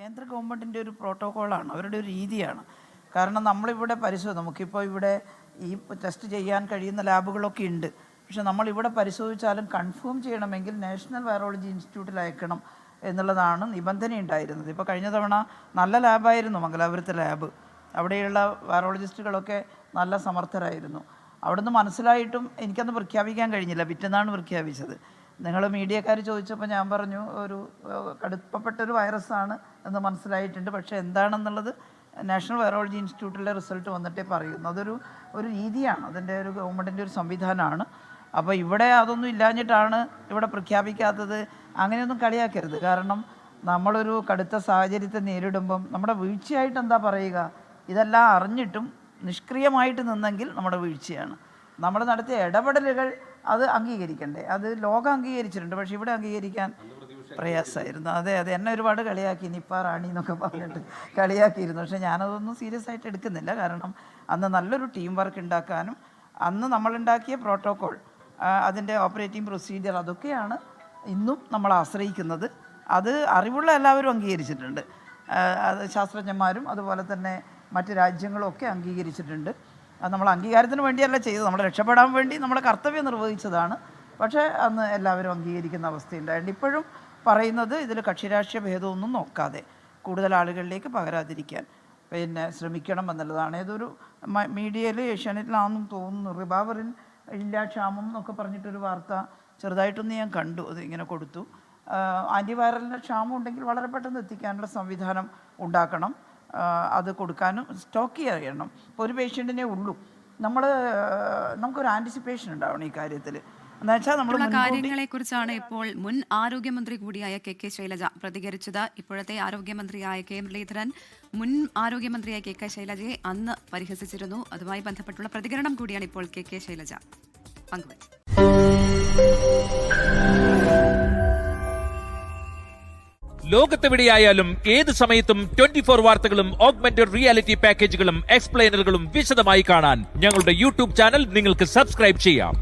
കേന്ദ്ര ഗവൺമെൻറ്റിൻ്റെ ഒരു പ്രോട്ടോക്കോളാണ്, അവരുടെ ഒരു രീതിയാണ്. കാരണം നമ്മളിവിടെ നമുക്കിപ്പോൾ ഇവിടെ ഈ ടെസ്റ്റ് ചെയ്യാൻ കഴിയുന്ന ലാബുകളൊക്കെ ഉണ്ട്. പക്ഷെ നമ്മളിവിടെ പരിശോധിച്ചാലും കൺഫേം ചെയ്യണമെങ്കിൽ നാഷണൽ വൈറോളജി ഇൻസ്റ്റിറ്റ്യൂട്ടിൽ അയക്കണം എന്നുള്ളതാണ് നിബന്ധന ഉണ്ടായിരുന്നത്. ഇപ്പോൾ കഴിഞ്ഞ തവണ നല്ല ലാബായിരുന്നു മംഗലാപുരത്തെ ലാബ്. അവിടെയുള്ള വൈറോളജിസ്റ്റുകളൊക്കെ നല്ല സമർത്ഥരായിരുന്നു. അവിടുന്ന് മനസ്സിലായിട്ടും എനിക്കന്ന് പ്രഖ്യാപിക്കാൻ കഴിഞ്ഞില്ല. പിറ്റേന്നാണ് പ്രഖ്യാപിച്ചത്. നിങ്ങൾ മീഡിയക്കാർ ചോദിച്ചപ്പോൾ ഞാൻ പറഞ്ഞു ഒരു കടുപ്പപ്പെട്ടൊരു വൈറസാണ് എന്ന് മനസ്സിലായിട്ടുണ്ട്, പക്ഷേ എന്താണെന്നുള്ളത് നാഷണൽ വൈറോളജി ഇൻസ്റ്റിറ്റ്യൂട്ടിലെ റിസൾട്ട് വന്നിട്ടേ പറയുന്നു. ഒരു രീതിയാണ്, അതിൻ്റെ ഒരു ഗവൺമെൻറ്റിൻ്റെ ഒരു സംവിധാനമാണ്. അപ്പോൾ ഇവിടെ അതൊന്നും ഇല്ലാഞ്ഞിട്ടാണ് ഇവിടെ പ്രഖ്യാപിക്കാത്തത്. അങ്ങനെയൊന്നും കളിയാക്കരുത്. കാരണം നമ്മളൊരു കടുത്ത സാഹചര്യത്തെ നേരിടുമ്പം നമ്മുടെ വീഴ്ചയായിട്ട് എന്താ പറയുക? ഇതെല്ലാം അറിഞ്ഞിട്ടും നിഷ്ക്രിയമായിട്ട് നിന്നെങ്കിൽ നമ്മുടെ വീഴ്ചയാണ്. നമ്മൾ നടത്തിയ ഇടപെടലുകൾ അത് അംഗീകരിക്കണ്ടേ? അത് ലോകം അംഗീകരിച്ചിട്ടുണ്ട്, പക്ഷേ ഇവിടെ അംഗീകരിക്കാൻ പ്രയാസമായിരുന്നു. അതെ, എന്നെ ഒരുപാട് കളിയാക്കി, നിപ്പ റാണി എന്നൊക്കെ പറഞ്ഞിട്ട് കളിയാക്കിയിരുന്നു. പക്ഷേ ഞാനതൊന്നും സീരിയസ് ആയിട്ട് എടുക്കുന്നില്ല. കാരണം അന്ന് നല്ലൊരു ടീം വർക്ക് ഉണ്ടാക്കാനും അന്ന് നമ്മളുണ്ടാക്കിയ പ്രോട്ടോക്കോൾ, അതിൻ്റെ ഓപ്പറേറ്റിംഗ് പ്രൊസീജിയർ, അതൊക്കെയാണ് ഇന്നും നമ്മൾ ആശ്രയിക്കുന്നത്. അത് അറിവുള്ള എല്ലാവരും അംഗീകരിച്ചിട്ടുണ്ട്. അത് ശാസ്ത്രജ്ഞന്മാരും അതുപോലെ തന്നെ മറ്റ് രാജ്യങ്ങളും ഒക്കെ അംഗീകരിച്ചിട്ടുണ്ട്. അത് നമ്മൾ അംഗീകാരത്തിന് വേണ്ടിയല്ല ചെയ്തത്, നമ്മൾ രക്ഷപ്പെടാൻ വേണ്ടി നമ്മുടെ കർത്തവ്യം നിർവഹിച്ചതാണ്. പക്ഷേ അന്ന് എല്ലാവരും അംഗീകരിക്കുന്ന അവസ്ഥയുണ്ടായിട്ടുണ്ട്. ഇപ്പോഴും പറയുന്നത് ഇതിൽ കക്ഷിരാഷ്ട്രീയ ഭേദമൊന്നും നോക്കാതെ കൂടുതൽ ആളുകളിലേക്ക് പകരാതിരിക്കാൻ ശ്രമിക്കണം എന്നുള്ളതാണ്. ഏതൊരു മീഡിയയിൽ ഏഷ്യാനെറ്റിലാണെന്നും തോന്നുന്നു, റിബാവറിൻ ഇല്ല ക്ഷാമം എന്നൊക്കെ പറഞ്ഞിട്ടൊരു വാർത്ത ചെറുതായിട്ടൊന്ന് ഞാൻ കണ്ടു. അത് ഇങ്ങനെ കൊടുത്തു. ആൻറ്റിവൈറലിൻ്റെ ക്ഷാമം ഉണ്ടെങ്കിൽ വളരെ പെട്ടെന്ന് എത്തിക്കാനുള്ള സംവിധാനം ഉണ്ടാക്കണം, അത് കൊടുക്കാനും സ്റ്റോക്ക് ചെയ്യണം. ഇപ്പോൾ ഒരു പേഷ്യൻറ്റിനെ ഉള്ളൂ, നമുക്കൊരു ആൻറ്റിസിപ്പേഷൻ ഉണ്ടാവണം ഈ കാര്യത്തിൽ. കാര്യങ്ങളെക്കുറിച്ചാണ് ഇപ്പോൾ മുൻ ആരോഗ്യമന്ത്രി കൂടിയായ കെ ശൈലജ പ്രതികരിച്ചത്. ഇപ്പോഴത്തെ ആരോഗ്യമന്ത്രിയായ കെ മുരളീധരൻ മുൻ ആരോഗ്യമന്ത്രിയായ കെ ശൈലജയെ അന്ന് പരിഹസിച്ചിരുന്നു. അതുമായി ബന്ധപ്പെട്ടുള്ള പ്രതികരണം കൂടിയാണ് ഇപ്പോൾ കെ ശൈലജ പങ്കുവച്ചത്. ലോകത്തെവിടെയായാലും ഏത് സമയത്തും 24 വാർത്തകളും ഓഗ്മെന്റഡ് റിയാലിറ്റി പാക്കേജുകളും എക്സ്പ്ലെയിനറുകളും വിശദമായി കാണാൻ ഞങ്ങളുടെ യൂട്യൂബ് ചാനൽ നിങ്ങൾക്ക് സബ്സ്ക്രൈബ് ചെയ്യാം.